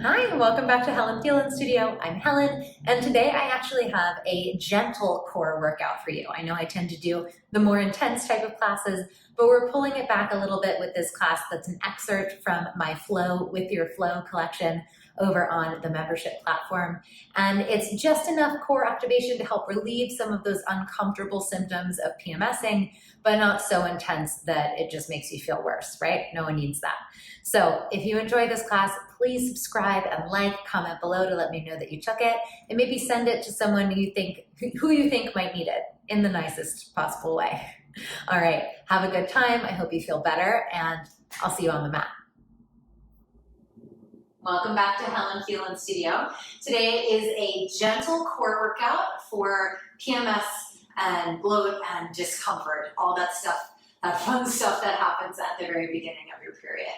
Hi, and welcome back to Helen Phelan Studio. I'm Helen, and today I actually have a gentle core workout for you. I know I tend to do the more intense type of classes, but we're pulling it back a little bit with this class that's an excerpt from my Flow with Your Flow collection over on the membership platform. And it's just enough core activation to help relieve some of those uncomfortable symptoms of PMSing, but not so intense that it just makes you feel worse, right? No one needs that. So if you enjoy this class, please subscribe and like, comment below to let me know that you took it, and maybe send it to someone who you think might need it in the nicest possible way. All right, have a good time. I hope you feel better, and I'll see you on the mat. Welcome back to Helen Phelan Studio. Today is a gentle core workout for PMS and bloat and discomfort, all that stuff, that fun stuff that happens at the very beginning of your period.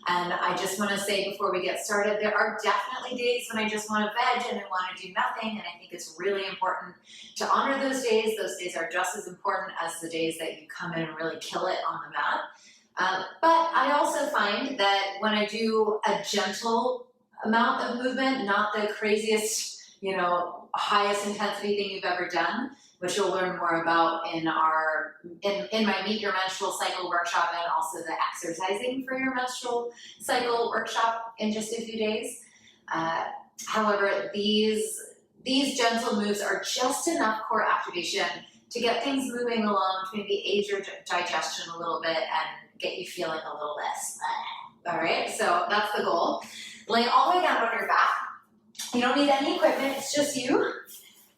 And I just want to say before we get started, there are definitely days when I just want to veg and I want to do nothing, and I think it's really important to honor those days. Those days are just as important as the days that you come in and really kill it on the mat. But I also find that when I do a gentle amount of movement, not the craziest, highest intensity thing you've ever done, which you'll learn more about in my Meet Your Menstrual Cycle workshop, and also the exercising for your menstrual cycle workshop in just a few days. However, these gentle moves are just enough core activation to get things moving along, to maybe aid your digestion a little bit and get you feeling a little less. All right, so that's the goal. Lay all the way down on your back. You don't need any equipment, it's just you.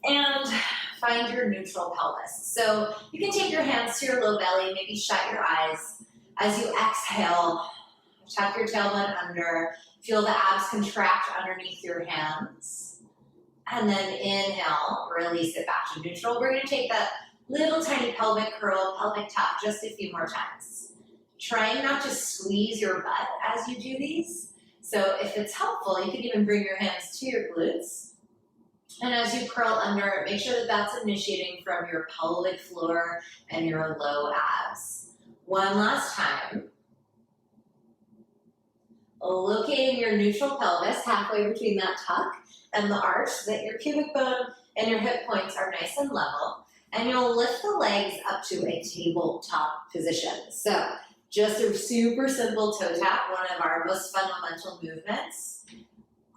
And find your neutral pelvis. So you can take your hands to your low belly, maybe shut your eyes. As you exhale, tuck your tailbone under, feel the abs contract underneath your hands. And then inhale, release it back to neutral. We're gonna take that little tiny pelvic curl, pelvic tuck just a few more times. Trying not to squeeze your butt as you do these. So if it's helpful, you can even bring your hands to your glutes. And as you curl under, make sure that that's initiating from your pelvic floor and your low abs. One last time. Locating your neutral pelvis halfway between that tuck and the arch so that your pubic bone and your hip points are nice and level. And you'll lift the legs up to a tabletop position. So just a super simple toe tap, one of our most fundamental movements.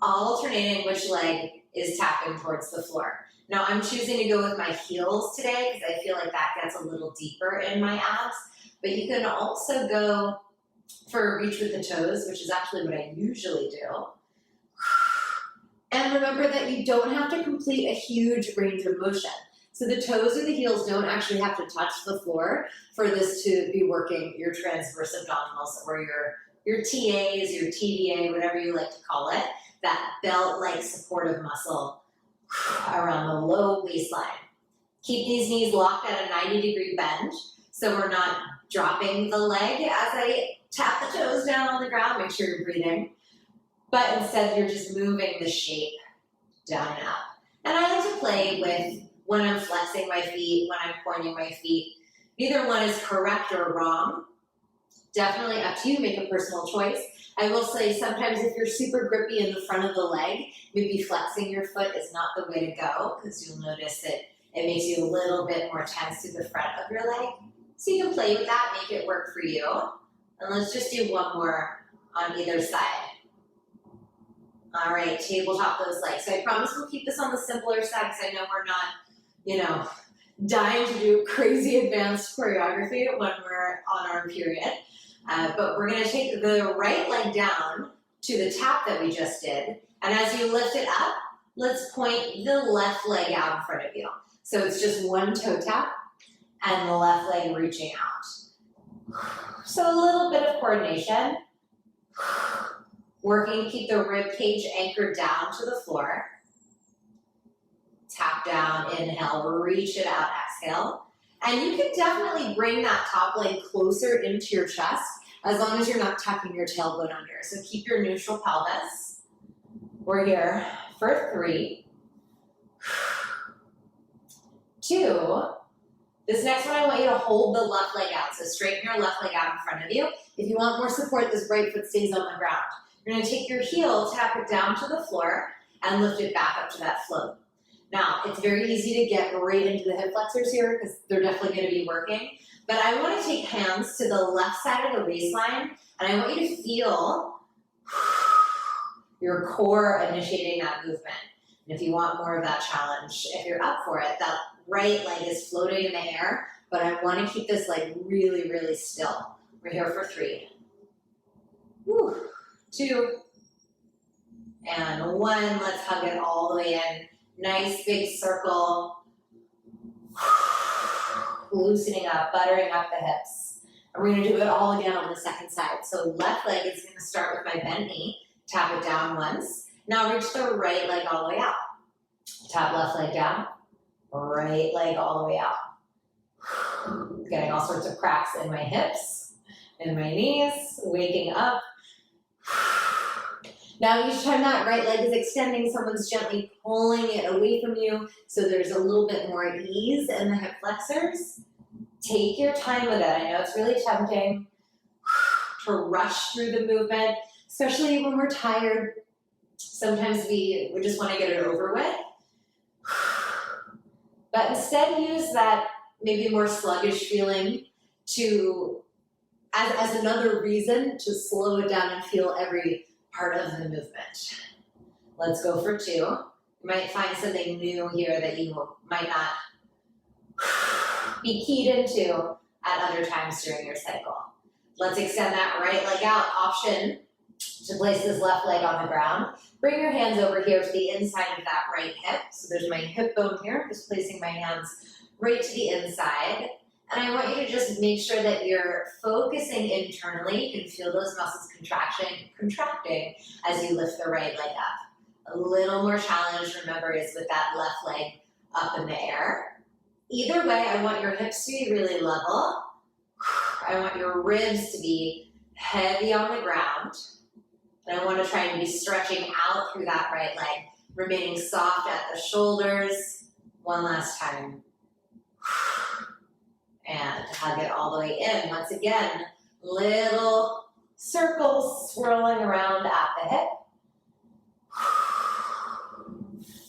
Alternating which leg is tapping towards the floor. Now I'm choosing to go with my heels today because I feel like that gets a little deeper in my abs, but you can also go for a reach with the toes, which is actually what I usually do. And remember that you don't have to complete a huge range of motion. So the toes or the heels don't actually have to touch the floor for this to be working your transverse abdominals or your TAs, your TVA, whatever you like to call it. That belt-like supportive muscle around the low waistline. Keep these knees locked at a 90-degree bend so we're not dropping the leg as I tap the toes down on the ground. Make sure you're breathing. But instead, you're just moving the shape down and up. And I like to play with when I'm flexing my feet, when I'm pointing my feet. Neither one is correct or wrong. Definitely up to you. Make a personal choice. I will say sometimes if you're super grippy in the front of the leg, maybe flexing your foot is not the way to go because you'll notice that it makes you a little bit more tense to the front of your leg. So you can play with that, make it work for you. And let's just do one more on either side. All right, tabletop those legs. So I promise we'll keep this on the simpler side because I know we're not, dying to do crazy advanced choreography when we're on our period. But we're going to take the right leg down to the tap that we just did. And as you lift it up, let's point the left leg out in front of you. So it's just one toe tap and the left leg reaching out. So a little bit of coordination. Working to keep the rib cage anchored down to the floor. Tap down, inhale, reach it out, exhale. And you can definitely bring that top leg closer into your chest as long as you're not tucking your tailbone under. So keep your neutral pelvis. We're here for 3, 2. This next one, I want you to hold the left leg out. So straighten your left leg out in front of you. If you want more support, this right foot stays on the ground. You're gonna take your heel, tap it down to the floor, and lift it back up to that float. Now, it's very easy to get right into the hip flexors here because they're definitely gonna be working, but I wanna take hands to the left side of the waistline, and I want you to feel your core initiating that movement. And if you want more of that challenge, if you're up for it, that right leg is floating in the air, but I wanna keep this leg really, really still. We're here for 3. Woo. 2. And 1. Let's hug it all the way in. Nice big circle. Loosening up, buttering up the hips. And we're gonna do it all again on the second side. So left leg is gonna start with my bent knee. Tap it down once. Now reach the right leg all the way out. Tap left leg down. Right leg all the way out. Getting all sorts of cracks in my hips, in my knees, waking up. Now each time that right leg is extending, someone's gently pulling it away from you so there's a little bit more ease in the hip flexors. Take your time with it. I know it's really tempting to rush through the movement, especially when we're tired. Sometimes we just want to get it over with. But instead use that maybe more sluggish feeling as another reason to slow it down and feel every part of the movement. Let's go for 2. You might find something new here that you might not be keyed into at other times during your cycle. Let's extend that right leg out. Option to place this left leg on the ground. Bring your hands over here to the inside of that right hip. So there's my hip bone here, just placing my hands right to the inside. And I want you to just make sure that you're focusing internally. You can feel those muscles contracting as you lift the right leg up. A little more challenge, remember, is with that left leg up in the air. Either way, I want your hips to be really level. I want your ribs to be heavy on the ground. And I want to try and be stretching out through that right leg, remaining soft at the shoulders. One last time. And hug it all the way in. Once again, little circles swirling around at the hip.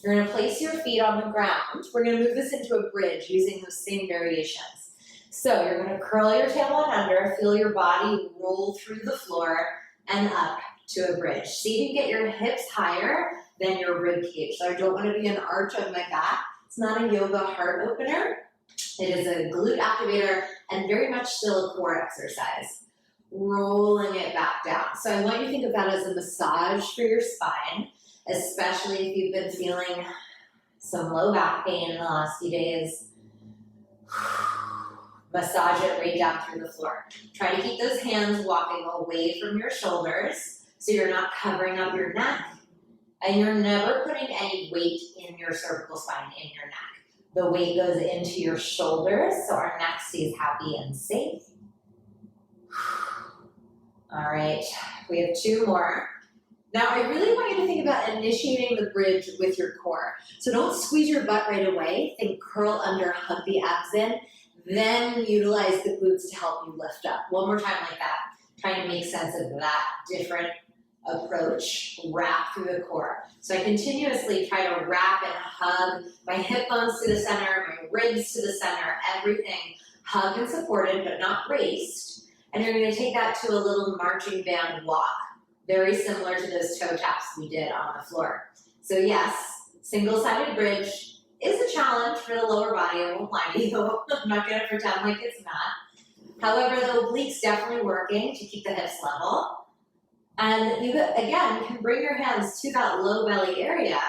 You're going to place your feet on the ground. We're going to move this into a bridge using those same variations. So you're going to curl your tailbone under, feel your body roll through the floor and up to a bridge. See if you can get your hips higher than your rib cage. So I don't want to be an arch of my back. It's not a yoga heart opener. It is a glute activator and very much still a core exercise. Rolling it back down. So I want you to think of that as a massage for your spine, especially if you've been feeling some low back pain in the last few days. Massage it right down through the floor. Try to keep those hands walking away from your shoulders so you're not covering up your neck and you're never putting any weight in your cervical spine, in your neck. The weight goes into your shoulders so our neck stays happy and safe. All right, we have 2 more. Now, I really want you to think about initiating the bridge with your core. So don't squeeze your butt right away. Think curl under, hug the abs in, then utilize the glutes to help you lift up. One more time like that. Trying to make sense of that different approach, wrap through the core. So I continuously try to wrap and hug my hip bones to the center, my ribs to the center, everything hugged and supported, but not braced. And you're going to take that to a little marching band walk, very similar to those toe taps we did on the floor. So yes, single-sided bridge is a challenge for the lower body, I won't lie to you. I'm not going to pretend like it's not. However, the obliques definitely working to keep the hips level. And you, again, can bring your hands to that low belly area.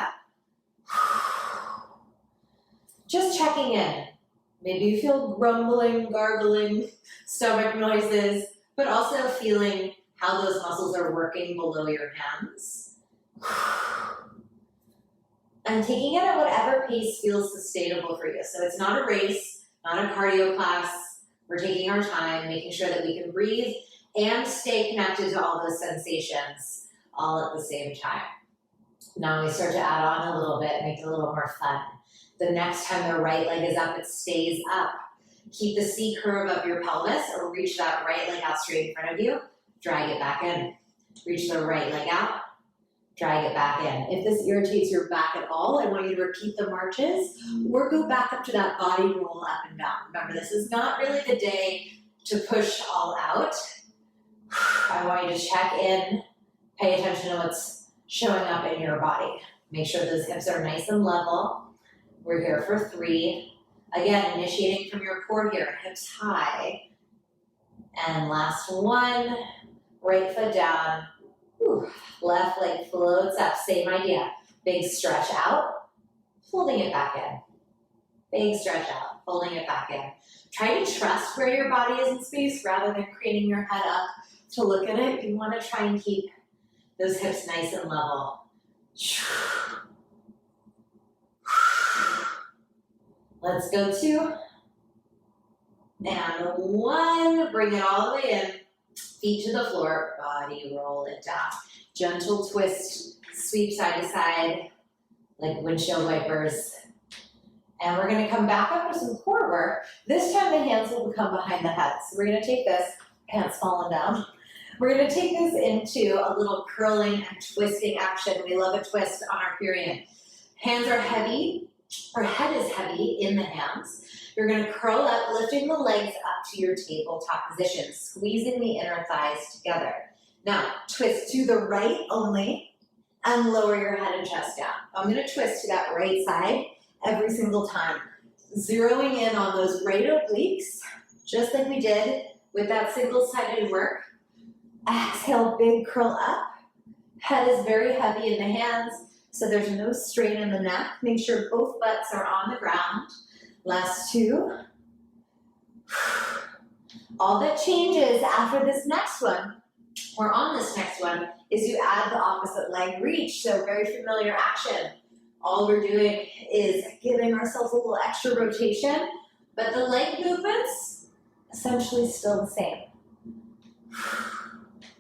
Just checking in. Maybe you feel grumbling, gargling, stomach noises, but also feeling how those muscles are working below your hands. And taking it at whatever pace feels sustainable for you. So it's not a race, not a cardio class. We're taking our time, making sure that we can breathe and stay connected to all those sensations all at the same time. Now we start to add on a little bit, make it a little more fun. The next time the right leg is up, it stays up. Keep the C curve of your pelvis or reach that right leg out straight in front of you. Drag it back in. Reach the right leg out, drag it back in. If this irritates your back at all, I want you to repeat the marches or go back up to that body roll up and down. Remember, this is not really the day to push all out. I want you to check in, pay attention to what's showing up in your body. Make sure those hips are nice and level. We're here for 3. Again, initiating from your core here, hips high. And last 1, right foot down. Whew. Left leg floats up, same idea. Big stretch out, folding it back in. Big stretch out, folding it back in. Try to trust where your body is in space rather than craning your head up to look at it. You want to try and keep those hips nice and level. Let's go 2. And 1, bring it all the way in. Feet to the floor, body roll it down. Gentle twist, sweep side to side, like windshield wipers. And we're gonna come back up with some core work. This time the hands will come behind the head. So we're gonna take this, pants falling down. We're gonna take this into a little curling and twisting action. We love a twist on our period. Hands are heavy, our head is heavy in the hands. You're gonna curl up, lifting the legs up to your tabletop position, squeezing the inner thighs together. Now, twist to the right only and lower your head and chest down. I'm gonna twist to that right side every single time. Zeroing in on those right obliques, just like we did with that single-sided work. Exhale, big curl up. Head is very heavy in the hands, so there's no strain in the neck. Make sure both butts are on the ground. Last 2. All that changes after this next one, or on this next one, is you add the opposite leg reach. So very familiar action. All we're doing is giving ourselves a little extra rotation, but the leg movements, essentially still the same.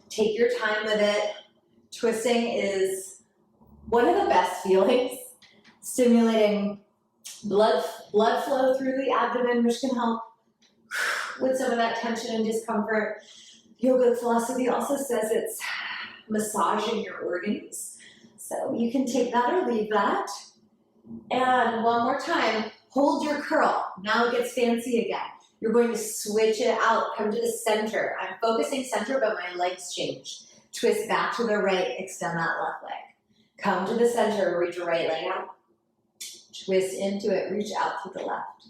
Take your time with it. Twisting is one of the best feelings, stimulating blood flow through the abdomen, which can help with some of that tension and discomfort. Yoga philosophy also says it's massaging your organs. So you can take that or leave that. And one more time, hold your curl. Now it gets fancy again. You're going to switch it out, come to the center. I'm focusing center, but my legs change. Twist back to the right, extend that left leg. Come to the center, reach your right leg out. Twist into it, reach out to the left.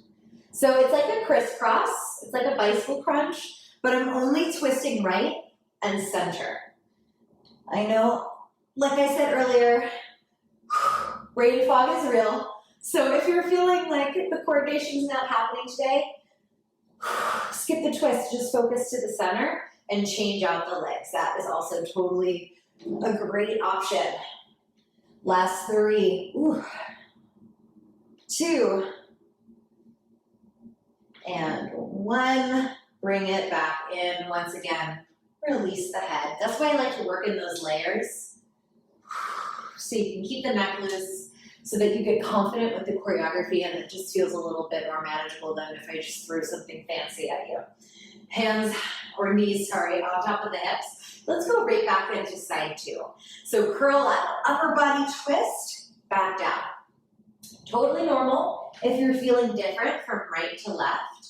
So it's like a crisscross, it's like a bicycle crunch, but I'm only twisting right and center. I know, like I said earlier, brain fog is real. So if you're feeling like the coordination's not happening today, skip the twist, just focus to the center and change out the legs. That is also totally a great option. Last 3. 2, and 1. Bring it back in once again. Release the head. That's why I like to work in those layers. So you can keep the neck loose so that you get confident with the choreography and it just feels a little bit more manageable than if I just threw something fancy at you. Hands, or knees, sorry, on top of the hips. Let's go right back into side 2. So curl up, upper body twist, back down. Totally normal if you're feeling different from right to left.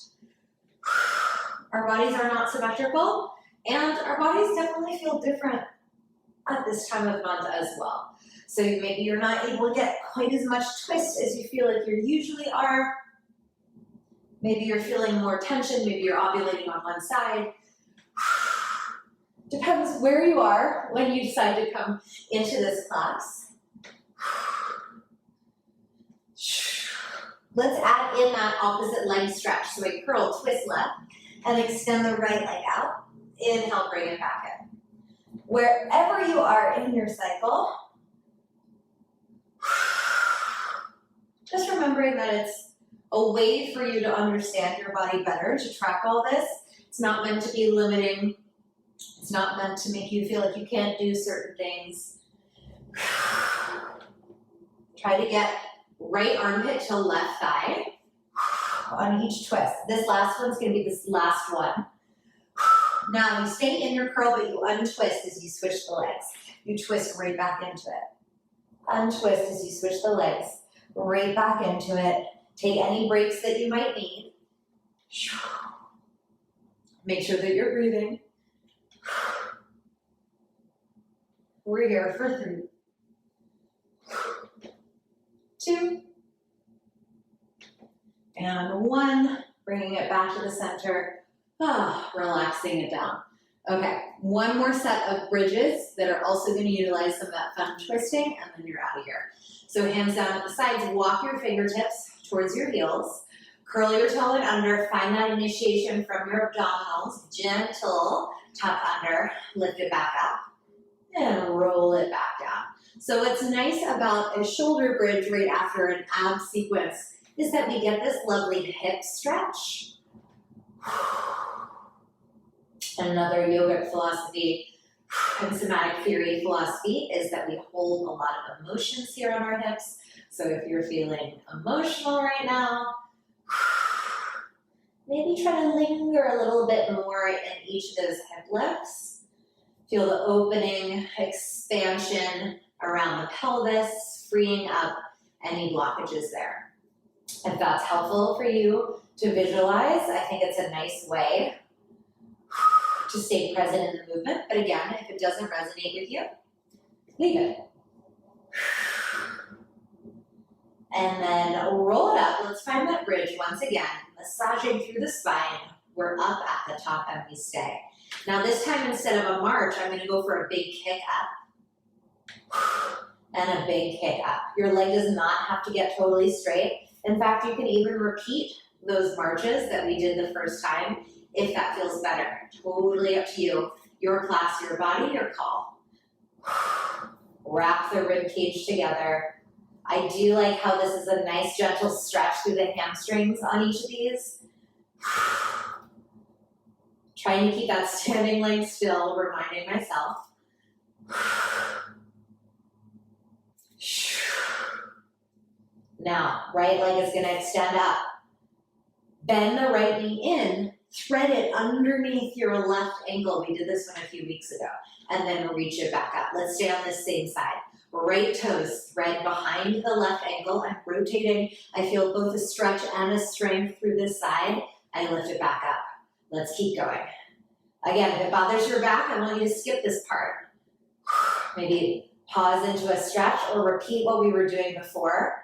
Our bodies are not symmetrical, and our bodies definitely feel different at this time of month as well. So maybe you're not able to get quite as much twist as you feel like you usually are. Maybe you're feeling more tension, maybe you're ovulating on one side. Depends where you are when you decide to come into this class. Let's add in that opposite leg stretch. So I curl, twist left, and extend the right leg out. Inhale, bring it back in. Wherever you are in your cycle, just remembering that it's a way for you to understand your body better, to track all this. It's not meant to be limiting. It's not meant to make you feel like you can't do certain things. Try to get right armpit to left thigh on each twist. This last one's gonna be this last one. Now you stay in your curl, but you untwist as you switch the legs. You twist right back into it. Untwist as you switch the legs, right back into it. Take any breaks that you might need. Make sure that you're breathing. We're here for 3, 2, and 1. Bringing it back to the center. Relaxing it down. Okay, one more set of bridges that are also going to utilize some of that fun twisting, and then you're out of here. So hands down at the sides, walk your fingertips towards your heels, curl your toe and under, find that initiation from your abdominals, gentle tuck under, lift it back up, and roll it back down. So what's nice about a shoulder bridge right after an ab sequence is that we get this lovely hip stretch. Another yogic philosophy and somatic theory philosophy is that we hold a lot of emotions here on our hips. So if you're feeling emotional right now, maybe try to linger a little bit more in each of those hip lifts. Feel the opening, expansion around the pelvis, freeing up any blockages there. If that's helpful for you to visualize, I think it's a nice way to stay present in the movement. But again, if it doesn't resonate with you, leave it. And then roll it up. Let's find that bridge once again. Massaging through the spine. We're up at the top and we stay. Now this time, instead of a march, I'm gonna go for a big kick up. And a big kick up. Your leg does not have to get totally straight. In fact, you can even repeat those marches that we did the first time if that feels better. Totally up to you. Your class, your body, your call. Wrap the rib cage together. I do like how this is a nice gentle stretch through the hamstrings on each of these. Trying to keep that standing leg still, reminding myself. Now, right leg is going to extend up. Bend the right knee in, thread it underneath your left ankle. We did this one a few weeks ago. And then reach it back up. Let's stay on this same side. Right toes thread behind the left ankle. I'm rotating. I feel both a stretch and a strength through this side. I lift it back up. Let's keep going. Again, if it bothers your back, I want you to skip this part. Maybe pause into a stretch or repeat what we were doing before.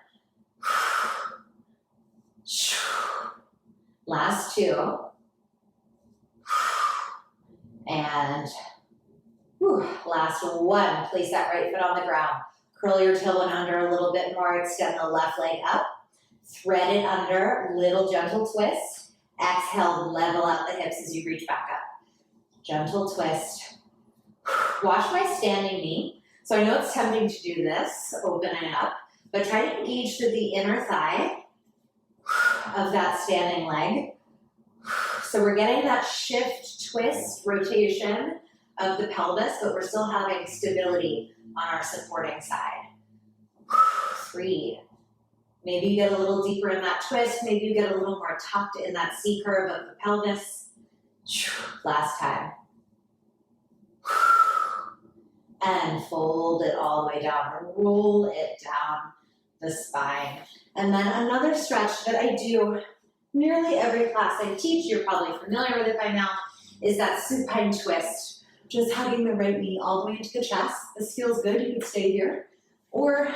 Last 2. And last 1. Place that right foot on the ground. Curl your tailbone under a little bit more. Extend the left leg up. Thread it under. Little gentle twist. Exhale, level up the hips as you reach back up. Gentle twist. Watch my standing knee. So I know it's tempting to do this, open it up, but try to engage through the inner thigh of that standing leg. So we're getting that shift, twist, rotation of the pelvis, but we're still having stability on our supporting side. 3. Maybe you get a little deeper in that twist. Maybe you get a little more tucked in that C curve of the pelvis. Last time. And fold it all the way down. Roll it down the spine. And then another stretch that I do nearly every class I teach, you're probably familiar with it by now, is that supine twist. Just hugging the right knee all the way into the chest. This feels good, you can stay here. Or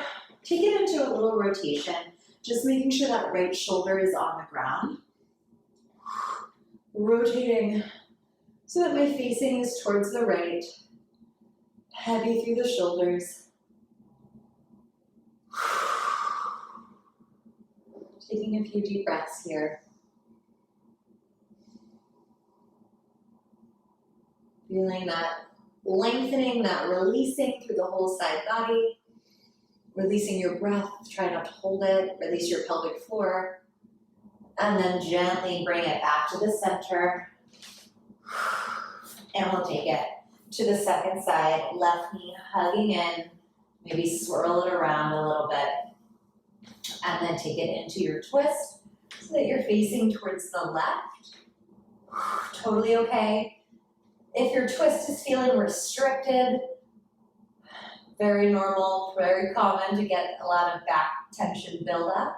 take it into a little rotation, just making sure that right shoulder is on the ground. Rotating so that my facing is towards the right. Heavy through the shoulders. Taking a few deep breaths here. Feeling that lengthening, that releasing through the whole side body. Releasing your breath, try not to hold it. Release your pelvic floor. And then gently bring it back to the center. And we'll take it to the second side. Left knee hugging in. Maybe swirl it around a little bit. And then take it into your twist so that you're facing towards the left. Totally okay. If your twist is feeling restricted, very normal, very common to get a lot of back tension buildup.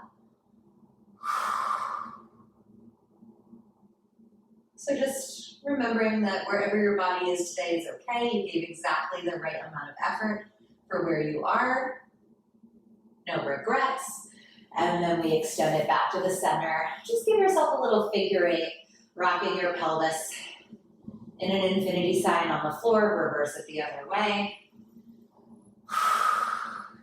So just remembering that wherever your body is today is okay. You gave exactly the right amount of effort for where you are. No regrets. And then we extend it back to the center. Just give yourself a little figure eight, rocking your pelvis in an infinity sign on the floor, reverse it the other way.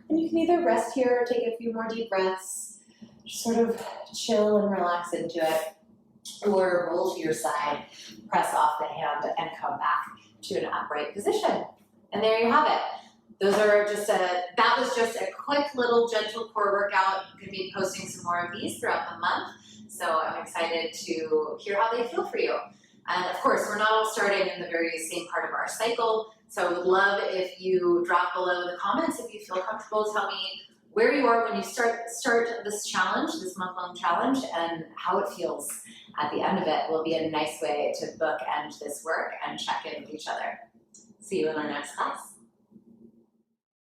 And you can either rest here or take a few more deep breaths, just sort of chill and relax into it, or roll to your side, press off the hand, and come back to an upright position. And there you have it. That was just a quick little gentle core workout. I'm going to be posting some more of these throughout the month, so I'm excited to hear how they feel for you. And of course, we're not all starting in the very same part of our cycle, so I would love if you drop below in the comments if you feel comfortable. Tell me where you are when you start this challenge, this month-long challenge, and how it feels at the end of it. Will be a nice way to bookend this work and check in with each other. See you in our next class.